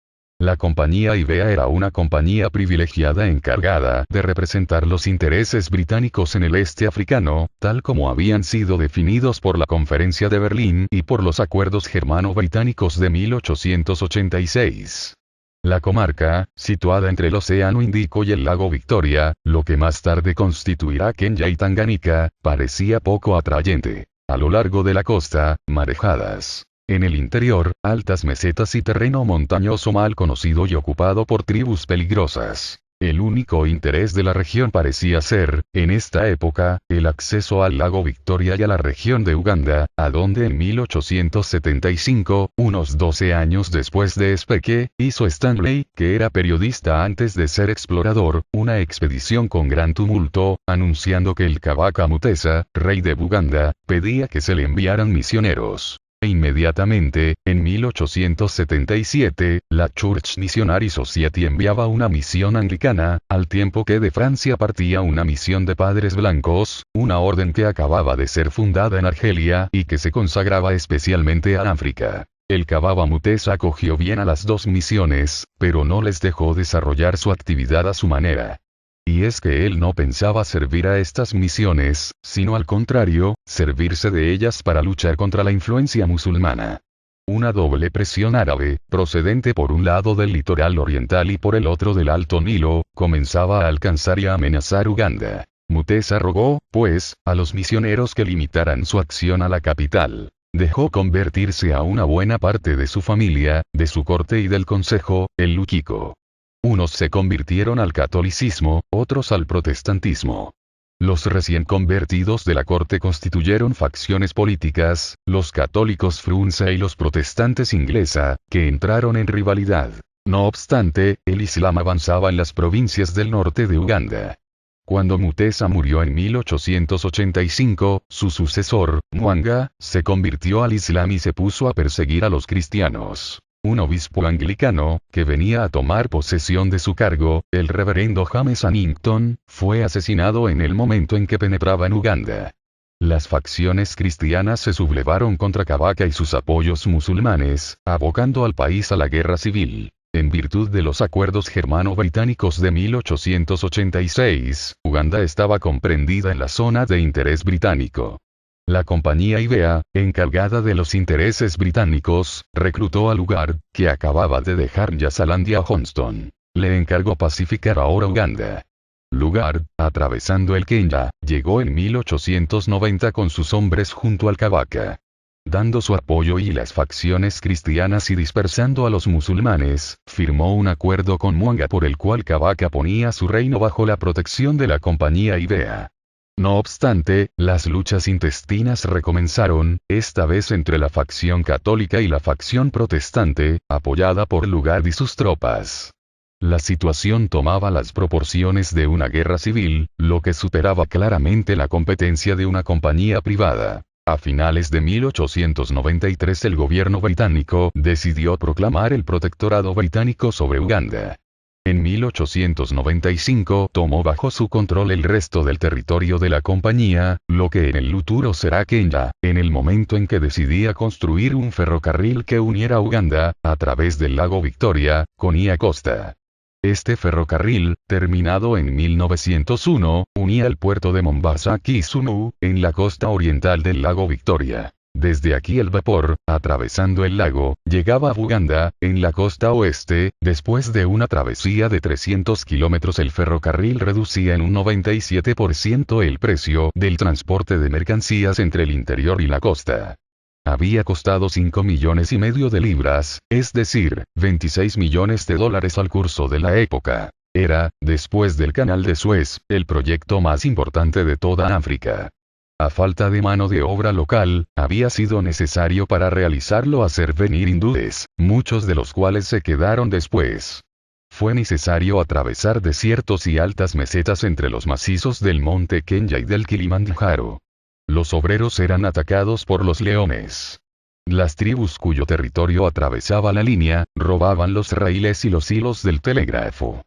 La compañía IBEA era una compañía privilegiada encargada de representar los intereses británicos en el este africano, tal como habían sido definidos por la Conferencia de Berlín y por los acuerdos germano-británicos de 1886. La comarca, situada entre el Océano Índico y el lago Victoria, lo que más tarde constituirá Kenia y Tanganica, parecía poco atrayente. A lo largo de la costa, marejadas. En el interior, altas mesetas y terreno montañoso mal conocido y ocupado por tribus peligrosas. El único interés de la región parecía ser, en esta época, el acceso al lago Victoria y a la región de Uganda, a donde en 1875, unos 12 años después de Speke, hizo Stanley, que era periodista antes de ser explorador, una expedición con gran tumulto, anunciando que el Kabaka Mutesa, rey de Buganda, pedía que se le enviaran misioneros. Inmediatamente, en 1877, la Church Missionary Society enviaba una misión anglicana, al tiempo que de Francia partía una misión de padres blancos, una orden que acababa de ser fundada en Argelia y que se consagraba especialmente a África. El Kabaka Mutesa acogió bien a las dos misiones, pero no les dejó desarrollar su actividad a su manera. Y es que él no pensaba servir a estas misiones, sino al contrario, servirse de ellas para luchar contra la influencia musulmana. Una doble presión árabe, procedente por un lado del litoral oriental y por el otro del Alto Nilo, comenzaba a alcanzar y a amenazar Uganda. Mutesa rogó, pues, a los misioneros que limitaran su acción a la capital. Dejó convertirse a una buena parte de su familia, de su corte y del consejo, el Lukiko. Unos se convirtieron al catolicismo, otros al protestantismo. Los recién convertidos de la corte constituyeron facciones políticas, los católicos Frunze y los protestantes Inglesa, que entraron en rivalidad. No obstante, el Islam avanzaba en las provincias del norte de Uganda. Cuando Mutesa murió en 1885, su sucesor, Mwanga, se convirtió al Islam y se puso a perseguir a los cristianos. Un obispo anglicano, que venía a tomar posesión de su cargo, el reverendo James Annington, fue asesinado en el momento en que penetraba en Uganda. Las facciones cristianas se sublevaron contra Kabaka y sus apoyos musulmanes, abocando al país a la guerra civil. En virtud de los acuerdos germano-británicos de 1886, Uganda estaba comprendida en la zona de interés británico. La compañía IBEA, encargada de los intereses británicos, reclutó a Lugard, que acababa de dejar Nyasalandia a Johnston. Le encargó pacificar ahora Uganda. Lugard, atravesando el Kenya, llegó en 1890 con sus hombres junto al Kabaka. Dando su apoyo y las facciones cristianas y dispersando a los musulmanes, firmó un acuerdo con Mwanga por el cual Kabaka ponía su reino bajo la protección de la compañía IBEA. No obstante, las luchas intestinas recomenzaron, esta vez entre la facción católica y la facción protestante, apoyada por Lugard y sus tropas. La situación tomaba las proporciones de una guerra civil, lo que superaba claramente la competencia de una compañía privada. A finales de 1893 el gobierno británico decidió proclamar el protectorado británico sobre Uganda. En 1895 tomó bajo su control el resto del territorio de la compañía, lo que en el futuro será Kenya, en el momento en que decidía construir un ferrocarril que uniera a Uganda, a través del lago Victoria, con Ia Costa. Este ferrocarril, terminado en 1901, unía el puerto de Mombasa a Kisumu, en la costa oriental del lago Victoria. Desde aquí el vapor, atravesando el lago, llegaba a Buganda, en la costa oeste. Después de una travesía de 300 kilómetros el ferrocarril reducía en un 97% el precio del transporte de mercancías entre el interior y la costa. Había costado 5,5 millones de libras, es decir, 26 millones de dólares al curso de la época. Era, después del Canal de Suez, el proyecto más importante de toda África. A falta de mano de obra local, había sido necesario para realizarlo hacer venir hindúes, muchos de los cuales se quedaron después. Fue necesario atravesar desiertos y altas mesetas entre los macizos del monte Kenya y del Kilimanjaro. Los obreros eran atacados por los leones. Las tribus cuyo territorio atravesaba la línea, robaban los raíles y los hilos del telégrafo.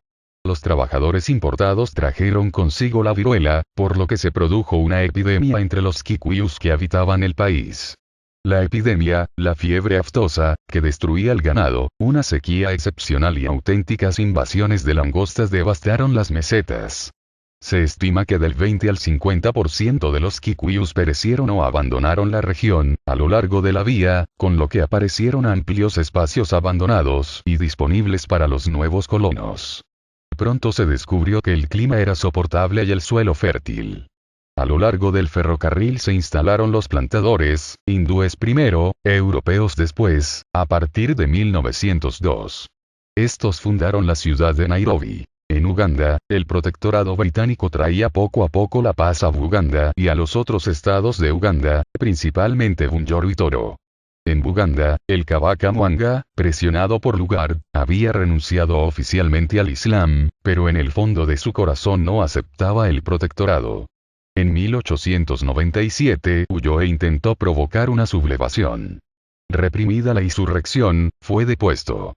Los trabajadores importados trajeron consigo la viruela, por lo que se produjo una epidemia entre los kikuyus que habitaban el país. La epidemia, la fiebre aftosa, que destruía el ganado, una sequía excepcional y auténticas invasiones de langostas devastaron las mesetas. Se estima que del 20 al 50% de los kikuyus perecieron o abandonaron la región, a lo largo de la vía, con lo que aparecieron amplios espacios abandonados y disponibles para los nuevos colonos. Pronto se descubrió que el clima era soportable y el suelo fértil. A lo largo del ferrocarril se instalaron los plantadores, hindúes primero, europeos después, a partir de 1902. Estos fundaron la ciudad de Nairobi. En Uganda, el protectorado británico traía poco a poco la paz a Buganda y a los otros estados de Uganda, principalmente Bunyoro y Toro. En Buganda, el Kabaka Mwanga, presionado por Lugard, había renunciado oficialmente al Islam, pero en el fondo de su corazón no aceptaba el protectorado. En 1897 huyó e intentó provocar una sublevación. Reprimida la insurrección, fue depuesto.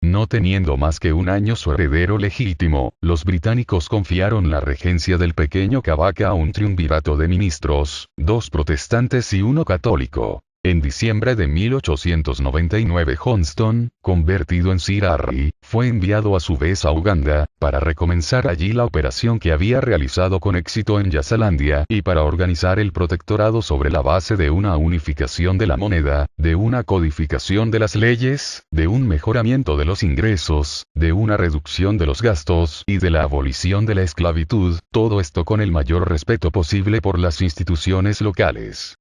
No teniendo más que un año su heredero legítimo, los británicos confiaron la regencia del pequeño Kabaka a un triunvirato de ministros, 2 protestantes y 1 católico. En diciembre de 1899 Johnston, convertido en Sir Harry, fue enviado a su vez a Uganda, para recomenzar allí la operación que había realizado con éxito en Nyasalandia, y para organizar el protectorado sobre la base de una unificación de la moneda, de una codificación de las leyes, de un mejoramiento de los ingresos, de una reducción de los gastos, y de la abolición de la esclavitud, todo esto con el mayor respeto posible por las instituciones locales.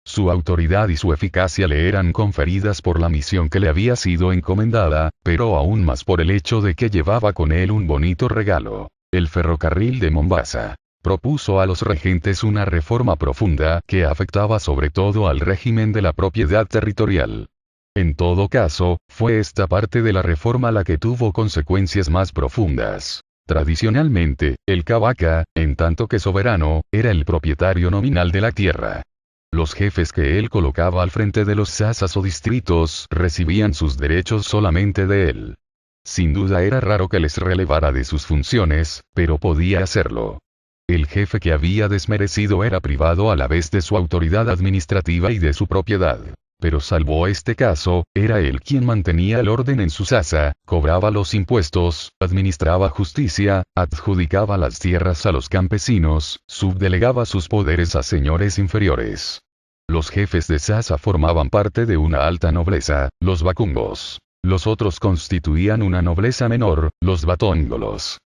Su autoridad y su eficacia le eran conferidas por la misión que le había sido encomendada, pero aún más por el hecho de que llevaba con él un bonito regalo: el ferrocarril de Mombasa. Propuso a los regentes una reforma profunda que afectaba sobre todo al régimen de la propiedad territorial. En todo caso, fue esta parte de la reforma la que tuvo consecuencias más profundas. Tradicionalmente, el Kabaka, en tanto que soberano, era el propietario nominal de la tierra. Los jefes que él colocaba al frente de los sasas o distritos recibían sus derechos solamente de él. Sin duda era raro que les relevara de sus funciones, pero podía hacerlo. El jefe que había desmerecido era privado a la vez de su autoridad administrativa y de su propiedad. Pero salvo este caso, era él quien mantenía el orden en su sasa, cobraba los impuestos, administraba justicia, adjudicaba las tierras a los campesinos, subdelegaba sus poderes a señores inferiores. Los jefes de Sasa formaban parte de una alta nobleza, los bakungos. Los otros constituían una nobleza menor, los batóngolos.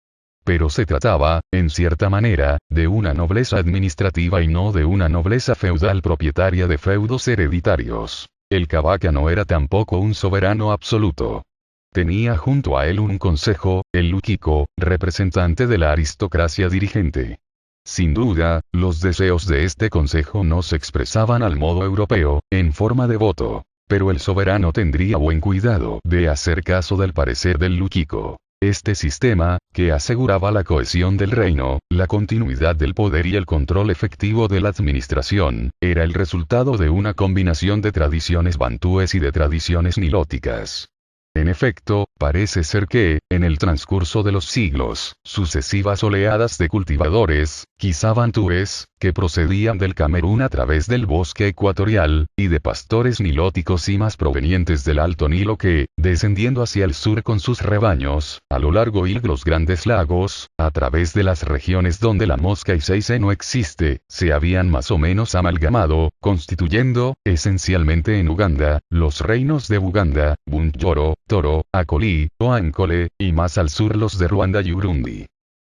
Pero se trataba, en cierta manera, de una nobleza administrativa y no de una nobleza feudal propietaria de feudos hereditarios. El Kabaka no era tampoco un soberano absoluto. Tenía junto a él un consejo, el Lukiko, representante de la aristocracia dirigente. Sin duda, los deseos de este consejo no se expresaban al modo europeo, en forma de voto. Pero el soberano tendría buen cuidado de hacer caso del parecer del Lukiko. Este sistema, que aseguraba la cohesión del reino, la continuidad del poder y el control efectivo de la administración, era el resultado de una combinación de tradiciones bantúes y de tradiciones nilóticas. En efecto, parece ser que, en el transcurso de los siglos, sucesivas oleadas de cultivadores, quizá bantúes, que procedían del Camerún a través del bosque ecuatorial, y de pastores nilóticos y más provenientes del Alto Nilo que, descendiendo hacia el sur con sus rebaños, a lo largo de los grandes lagos, a través de las regiones donde la mosca Issei no existe, se habían más o menos amalgamado, constituyendo, esencialmente en Uganda, los reinos de Buganda, Bunjoro, Toro, Akoli, Oankole, y más al sur los de Ruanda y Burundi.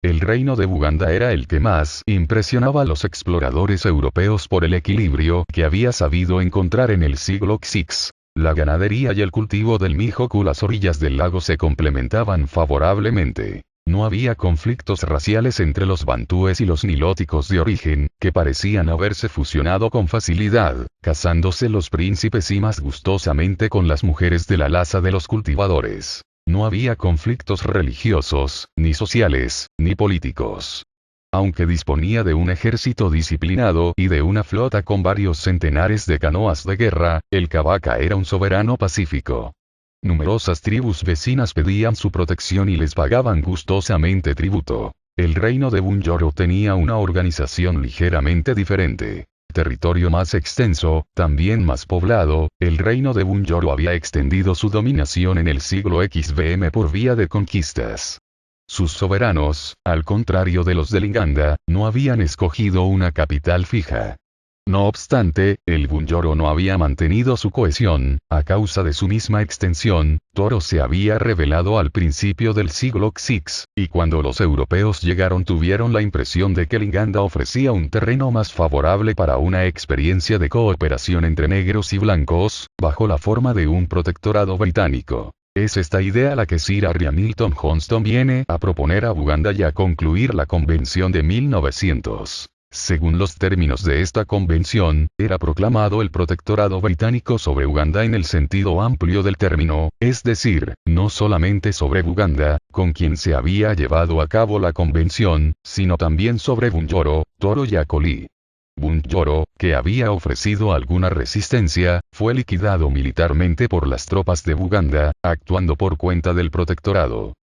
El reino de Buganda era el que más impresionaba a los exploradores europeos por el equilibrio que había sabido encontrar en el siglo VI. La ganadería y el cultivo del mijoku, las orillas del lago se complementaban favorablemente. No había conflictos raciales entre los bantúes y los nilóticos de origen, que parecían haberse fusionado con facilidad, casándose los príncipes y más gustosamente con las mujeres de la laza de los cultivadores. No había conflictos religiosos, ni sociales, ni políticos. Aunque disponía de un ejército disciplinado y de una flota con varios centenares de canoas de guerra, el Kabaka era un soberano pacífico. Numerosas tribus vecinas pedían su protección y les pagaban gustosamente tributo. El reino de Bunjoro tenía una organización ligeramente diferente. Territorio más extenso, también más poblado, el reino de Bunjoro había extendido su dominación en el siglo XVM por vía de conquistas. Sus soberanos, al contrario de los de Linganda, no habían escogido una capital fija. No obstante, el Bunjoro no había mantenido su cohesión, a causa de su misma extensión. Toro se había revelado al principio del siglo VI, y cuando los europeos llegaron tuvieron la impresión de que Linganda ofrecía un terreno más favorable para una experiencia de cooperación entre negros y blancos, bajo la forma de un protectorado británico. Es esta idea la que Sir Hamilton Johnston viene a proponer a Buganda y a concluir la convención de 1900. Según los términos de esta convención, era proclamado el protectorado británico sobre Uganda en el sentido amplio del término, es decir, no solamente sobre Buganda, con quien se había llevado a cabo la convención, sino también sobre Bunjoro, Toro y Akoli. Bunjoro, que había ofrecido alguna resistencia, fue liquidado militarmente por las tropas de Buganda, actuando por cuenta del protectorado.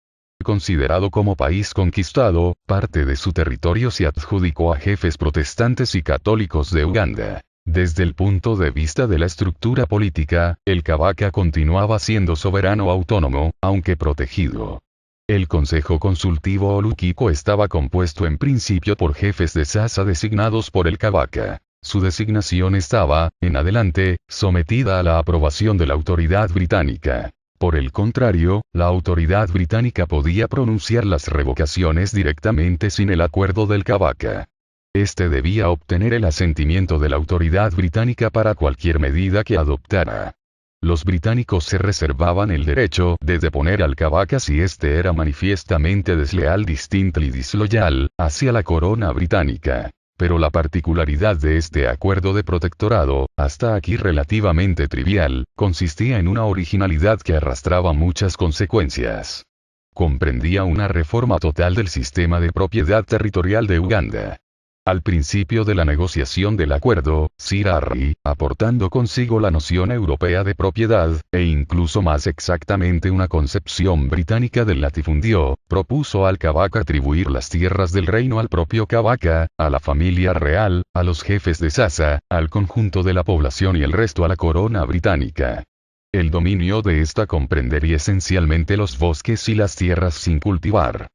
Considerado como país conquistado, parte de su territorio se adjudicó a jefes protestantes y católicos de Uganda. Desde el punto de vista de la estructura política, el Kabaka continuaba siendo soberano autónomo, aunque protegido. El Consejo Consultivo o Lukiko estaba compuesto en principio por jefes de Sasa designados por el Kabaka. Su designación estaba, en adelante, sometida a la aprobación de la autoridad británica. Por el contrario, la autoridad británica podía pronunciar las revocaciones directamente sin el acuerdo del Kabaka. Este debía obtener el asentimiento de la autoridad británica para cualquier medida que adoptara. Los británicos se reservaban el derecho de deponer al Kabaka si éste era manifiestamente desleal, distinto y disloyal hacia la corona británica. Pero la particularidad de este acuerdo de protectorado, hasta aquí relativamente trivial, consistía en una originalidad que arrastraba muchas consecuencias. Comprendía una reforma total del sistema de propiedad territorial de Uganda. Al principio de la negociación del acuerdo, Sir Harry, aportando consigo la noción europea de propiedad, e incluso más exactamente una concepción británica del latifundio, propuso al Kabaka atribuir las tierras del reino al propio Kabaka, a la familia real, a los jefes de Sasa, al conjunto de la población y el resto a la corona británica. El dominio de esta comprendería esencialmente los bosques y las tierras sin cultivar.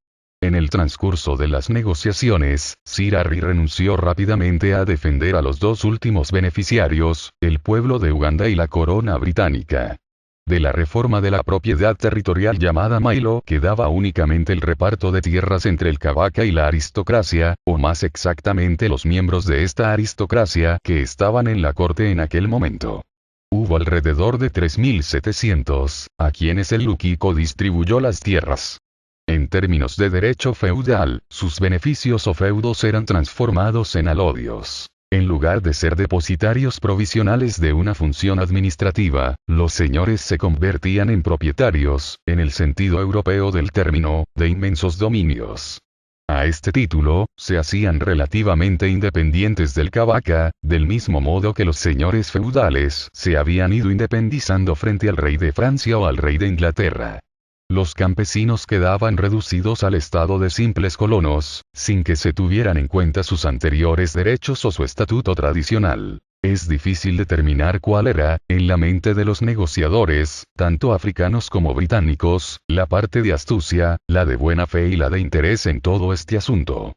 En el transcurso de las negociaciones, Sir Harry renunció rápidamente a defender a los dos últimos beneficiarios, el pueblo de Uganda y la corona británica. De la reforma de la propiedad territorial llamada Milo quedaba únicamente el reparto de tierras entre el Kabaka y la aristocracia, o más exactamente los miembros de esta aristocracia que estaban en la corte en aquel momento. Hubo alrededor de 3.700, a quienes el Lukiko distribuyó las tierras. En términos de derecho feudal, sus beneficios o feudos eran transformados en alodios. En lugar de ser depositarios provisionales de una función administrativa, los señores se convertían en propietarios, en el sentido europeo del término, de inmensos dominios. A este título, se hacían relativamente independientes del Kabaka, del mismo modo que los señores feudales se habían ido independizando frente al rey de Francia o al rey de Inglaterra. Los campesinos quedaban reducidos al estado de simples colonos, sin que se tuvieran en cuenta sus anteriores derechos o su estatuto tradicional. Es difícil determinar cuál era, en la mente de los negociadores, tanto africanos como británicos, la parte de astucia, la de buena fe y la de interés en todo este asunto.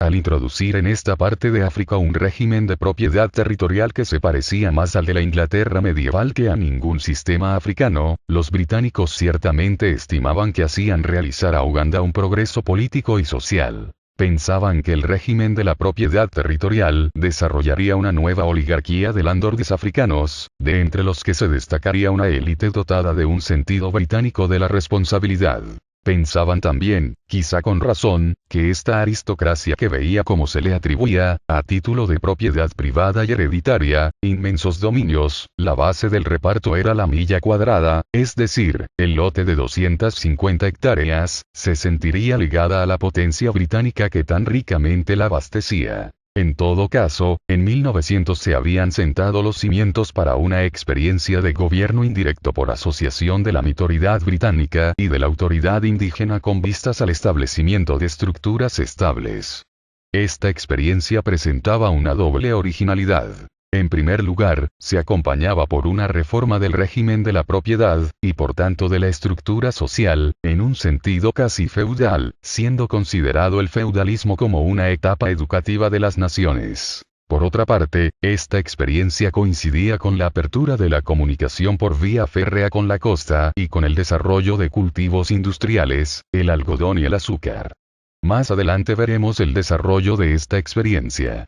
Al introducir en esta parte de África un régimen de propiedad territorial que se parecía más al de la Inglaterra medieval que a ningún sistema africano, los británicos ciertamente estimaban que hacían realizar a Uganda un progreso político y social. Pensaban que el régimen de la propiedad territorial desarrollaría una nueva oligarquía de landlords africanos, de entre los que se destacaría una élite dotada de un sentido británico de la responsabilidad. Pensaban también, quizá con razón, que esta aristocracia que veía como se le atribuía, a título de propiedad privada y hereditaria, inmensos dominios, la base del reparto era la milla cuadrada, es decir, el lote de 250 hectáreas, se sentiría ligada a la potencia británica que tan ricamente la abastecía. En todo caso, en 1900 se habían sentado los cimientos para una experiencia de gobierno indirecto por asociación de la minoridad británica y de la autoridad indígena con vistas al establecimiento de estructuras estables. Esta experiencia presentaba una doble originalidad. En primer lugar, se acompañaba por una reforma del régimen de la propiedad, y por tanto de la estructura social, en un sentido casi feudal, siendo considerado el feudalismo como una etapa educativa de las naciones. Por otra parte, esta experiencia coincidía con la apertura de la comunicación por vía férrea con la costa y con el desarrollo de cultivos industriales, el algodón y el azúcar. Más adelante veremos el desarrollo de esta experiencia.